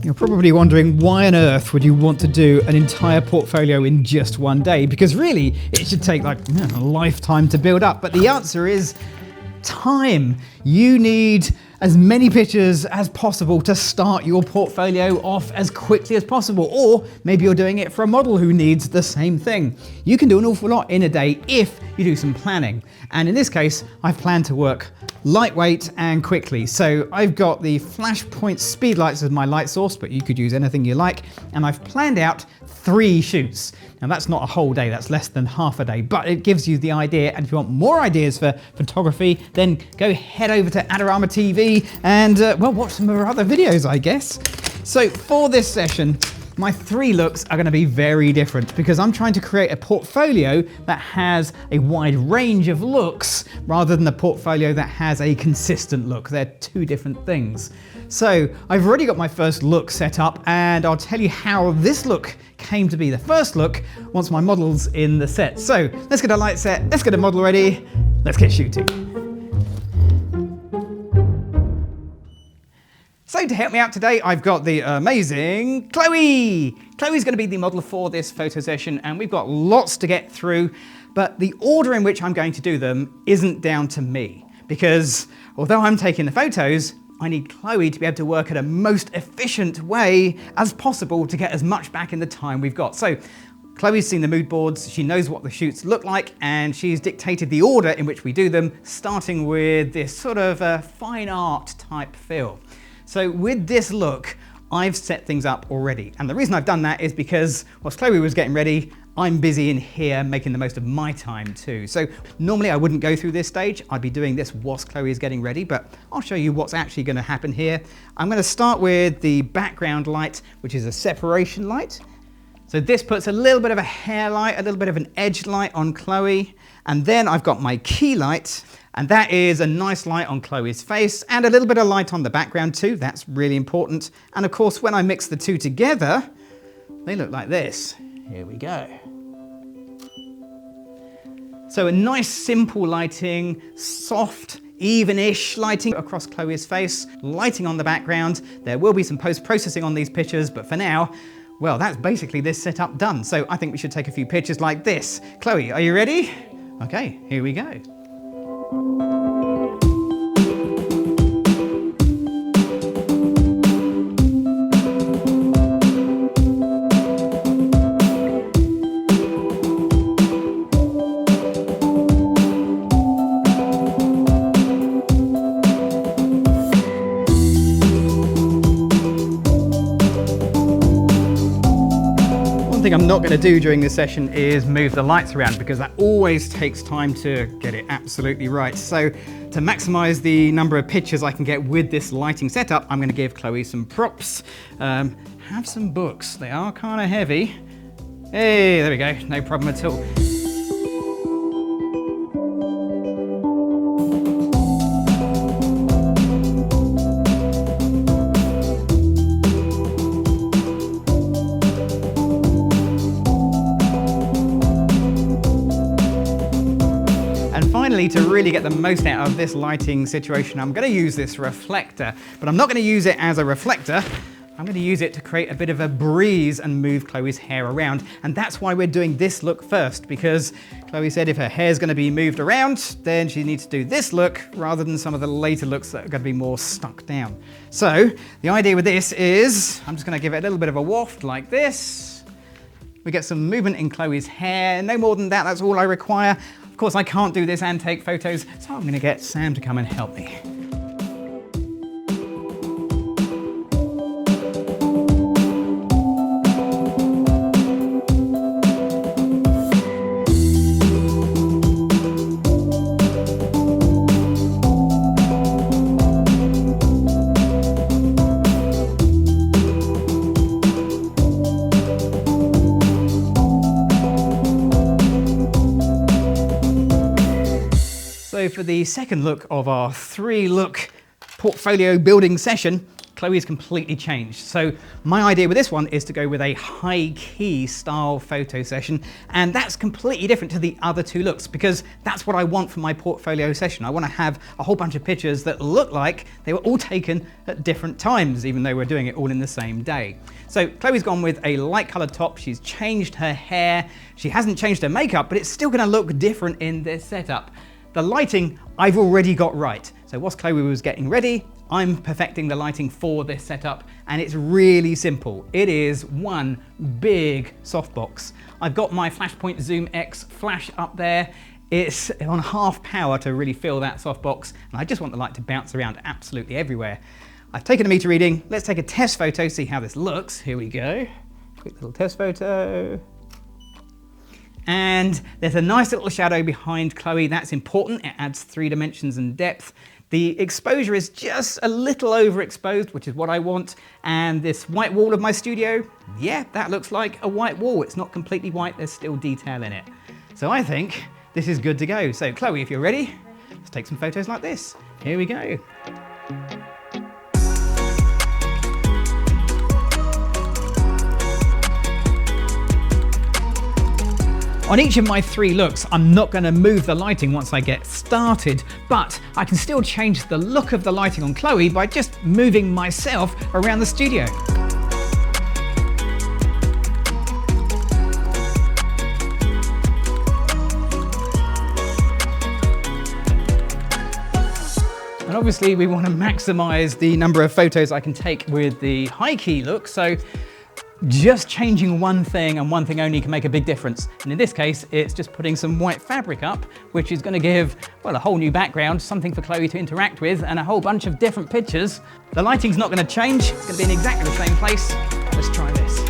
You're probably wondering why on earth would you want to do an entire portfolio in just one day? Because really, it should take like a lifetime to build up. But the answer is time. You need as many pictures as possible to start your portfolio off as quickly as possible. Or maybe you're doing it for a model who needs the same thing. You can do an awful lot in a day if you do some planning. And in this case, I've planned to work lightweight and quickly. So I've got the Flashpoint Speedlights as my light source, but you could use anything you like. And I've planned out 3 shoots. Now that's not a whole day, that's less than half a day, but it gives you the idea. And if you want more ideas for photography, then go head over to Adorama TV and well, watch some of our other videos, I guess. So for this session, my 3 looks are going to be very different because I'm trying to create a portfolio that has a wide range of looks rather than a portfolio that has a consistent look. They're 2 different things. So I've already got my first look set up and I'll tell you how this look came to be the first look once my model's in the set. So let's get a light set, let's get a model ready, let's get shooting. So to help me out today, I've got the amazing Chloe. Chloe's going to be the model for this photo session and we've got lots to get through, but the order in which I'm going to do them isn't down to me because although I'm taking the photos, I need Chloe to be able to work at a most efficient way as possible to get as much back in the time we've got. So Chloe's seen the mood boards, she knows what the shoots look like, and she's dictated the order in which we do them, starting with this sort of fine art type feel. So with this look, I've set things up already. And the reason I've done that is because whilst Chloe was getting ready, I'm busy in here making the most of my time too. So normally I wouldn't go through this stage. I'd be doing this whilst Chloe is getting ready, but I'll show you what's actually going to happen here. I'm going to start with the background light, which is a separation light. So this puts a little bit of a hair light, a little bit of an edge light on Chloe. And then I've got my key light, and that is a nice light on Chloe's face and a little bit of light on the background too. That's really important. And of course, when I mix the 2 together, they look like this. Here we go. So a nice simple lighting, soft, even-ish lighting across Chloe's face, lighting on the background. There will be some post-processing on these pictures, but for now, well, that's basically this setup done. So I think we should take a few pictures like this. Chloe, are you ready? Okay, here we go. One thing I'm not going to do during this session is move the lights around because that always takes time to get it absolutely right. So to maximize the number of pictures I can get with this lighting setup, I'm going to give Chloe some props. Have some books. They are kind of heavy. Hey, there we go. No problem at all. To really get the most out of this lighting situation, I'm going to use this reflector, but I'm not going to use it as a reflector. I'm going to use it to create a bit of a breeze and move Chloe's hair around. And that's why we're doing this look first, because Chloe said if her hair's going to be moved around, then she needs to do this look rather than some of the later looks that are going to be more stuck down. So the idea with this is I'm just going to give it a little bit of a waft like this. We get some movement in Chloe's hair, no more than that, that's all I require. Of course, I can't do this and take photos, so I'm going to get Sam to come and help me. So for the second look of our 3 look portfolio building session, Chloe's completely changed. So my idea with this one is to go with a high key style photo session, and that's completely different to the other two looks because that's what I want for my portfolio session. I want to have a whole bunch of pictures that look like they were all taken at different times, even though we're doing it all in the same day. So Chloe's gone with a light colored top, she's changed her hair, she hasn't changed her makeup, but it's still going to look different in this setup. The lighting I've already got right. So whilst Chloe was getting ready, I'm perfecting the lighting for this setup, and it's really simple. It is one big softbox. I've got my Flashpoint Zoom X flash up there. It's on half power to really fill that softbox, and I just want the light to bounce around absolutely everywhere. I've taken a meter reading. Let's take a test photo, see how this looks. Here we go. Quick little test photo. And there's a nice little shadow behind Chloe. That's important. It adds 3 dimensions and depth. The exposure is just a little overexposed, which is what I want. And this white wall of my studio, yeah, that looks like a white wall. It's not completely white, there's still detail in it. So I think this is good to go. So Chloe, if you're ready, let's take some photos like this. Here we go. On each of my 3 looks, I'm not going to move the lighting once I get started, but I can still change the look of the lighting on Chloe by just moving myself around the studio. And obviously we want to maximize the number of photos I can take with the high key look, so just changing one thing and one thing only can make a big difference. And in this case, it's just putting some white fabric up, which is going to give, well, a whole new background, something for Chloe to interact with, and a whole bunch of different pictures. The lighting's not going to change. It's going to be in exactly the same place. Let's try this.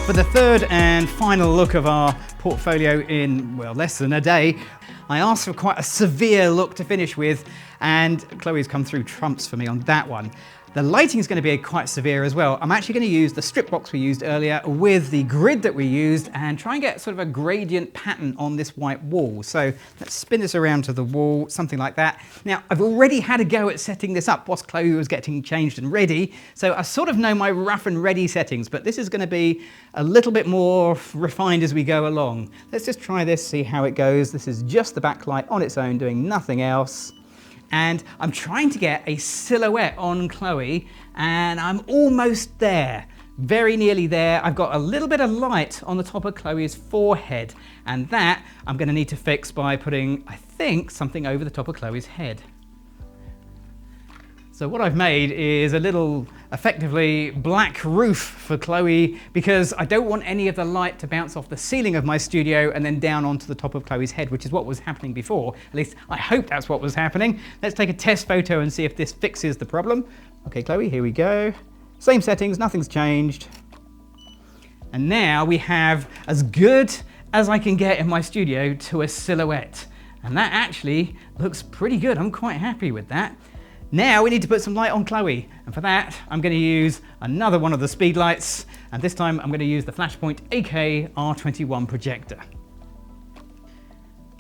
For the third and final look of our portfolio in, well, less than a day, I asked for quite a severe look to finish with, and Chloe's come through trumps for me on that one. The lighting is going to be quite severe as well. I'm actually going to use the strip box we used earlier with the grid that we used and try and get sort of a gradient pattern on this white wall. So let's spin this around to the wall, something like that. Now, I've already had a go at setting this up whilst Chloe was getting changed and ready. So I sort of know my rough and ready settings, but this is going to be a little bit more refined as we go along. Let's just try this, see how it goes. This is just the backlight on its own, doing nothing else. And I'm trying to get a silhouette on Chloe, and I'm almost there, very nearly there. I've got a little bit of light on the top of Chloe's forehead, and that I'm going to need to fix by putting, I think, something over the top of Chloe's head. So what I've made is a little, effectively, black roof for Chloe because I don't want any of the light to bounce off the ceiling of my studio and then down onto the top of Chloe's head, which is what was happening before. At least I hope that's what was happening. Let's take a test photo and see if this fixes the problem. Okay, Chloe, here we go. Same settings, nothing's changed. And now we have as good as I can get in my studio to a silhouette. And that actually looks pretty good. I'm quite happy with that. Now we need to put some light on Chloe, and for that I'm going to use another one of the Speedlights, and this time I'm going to use the Flashpoint AK R21 projector.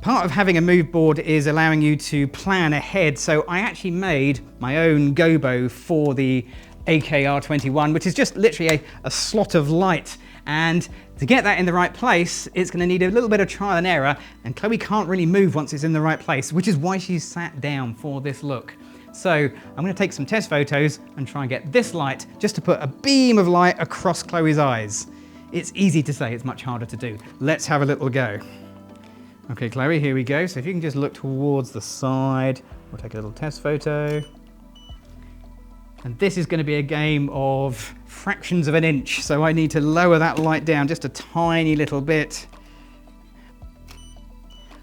Part of having a move board is allowing you to plan ahead, so I actually made my own gobo for the AK R21, which is just literally a slot of light, and to get that in the right place, it's going to need a little bit of trial and error, and Chloe can't really move once it's in the right place, which is why she's sat down for this look. So I'm going to take some test photos and try and get this light just to put a beam of light across Chloe's eyes. It's easy to say, it's much harder to do. Let's have a little go. Okay, Chloe, here we go. So if you can just look towards the side, we'll take a little test photo. And this is going to be a game of fractions of an inch. So I need to lower that light down just a tiny little bit.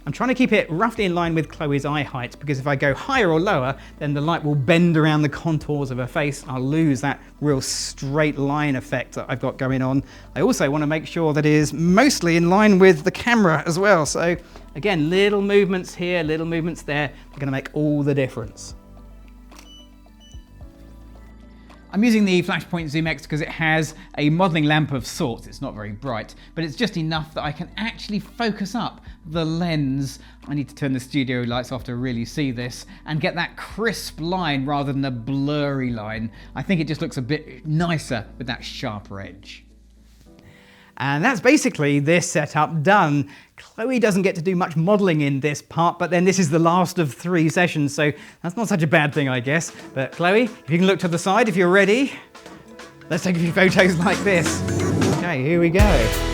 I'm trying to keep it roughly in line with Chloe's eye height, because if I go higher or lower, then the light will bend around the contours of her face. I'll lose that real straight line effect that I've got going on. I also want to make sure that it is mostly in line with the camera as well. So again, little movements here, little movements there, are going to make all the difference. I'm using the Flashpoint Zoom X because it has a modelling lamp of sorts. It's not very bright, but it's just enough that I can actually focus up the lens. I need to turn the studio lights off to really see this and get that crisp line rather than a blurry line. I think it just looks a bit nicer with that sharper edge. And that's basically this setup done. Chloe doesn't get to do much modelling in this part, but then this is the last of 3 sessions, so that's not such a bad thing, I guess. But Chloe, if you can look to the side if you're ready, let's take a few photos like this. Okay, here we go.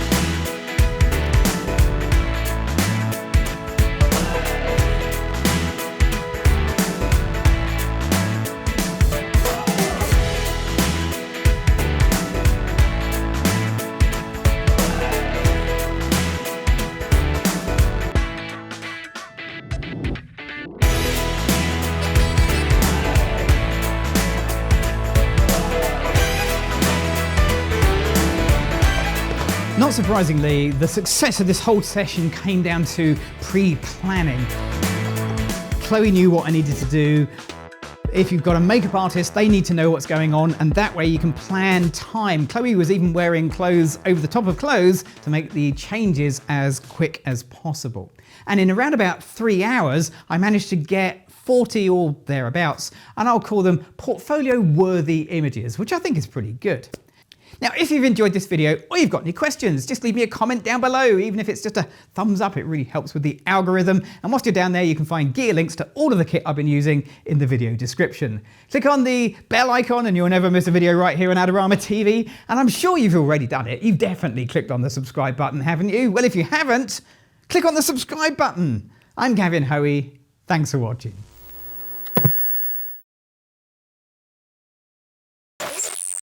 Not surprisingly, the success of this whole session came down to pre-planning. Chloe knew what I needed to do. If you've got a makeup artist, they need to know what's going on, and that way you can plan time. Chloe was even wearing clothes over the top of clothes to make the changes as quick as possible. And in around about 3 hours, I managed to get 40 or thereabouts, and I'll call them portfolio-worthy images, which I think is pretty good. Now, if you've enjoyed this video or you've got any questions, just leave me a comment down below. Even if it's just a thumbs up, it really helps with the algorithm. And whilst you're down there, you can find gear links to all of the kit I've been using in the video description. Click on the bell icon and you'll never miss a video right here on Adorama TV. And I'm sure you've already done it. You've definitely clicked on the subscribe button, haven't you? Well, if you haven't, click on the subscribe button. I'm Gavin Hoey. Thanks for watching.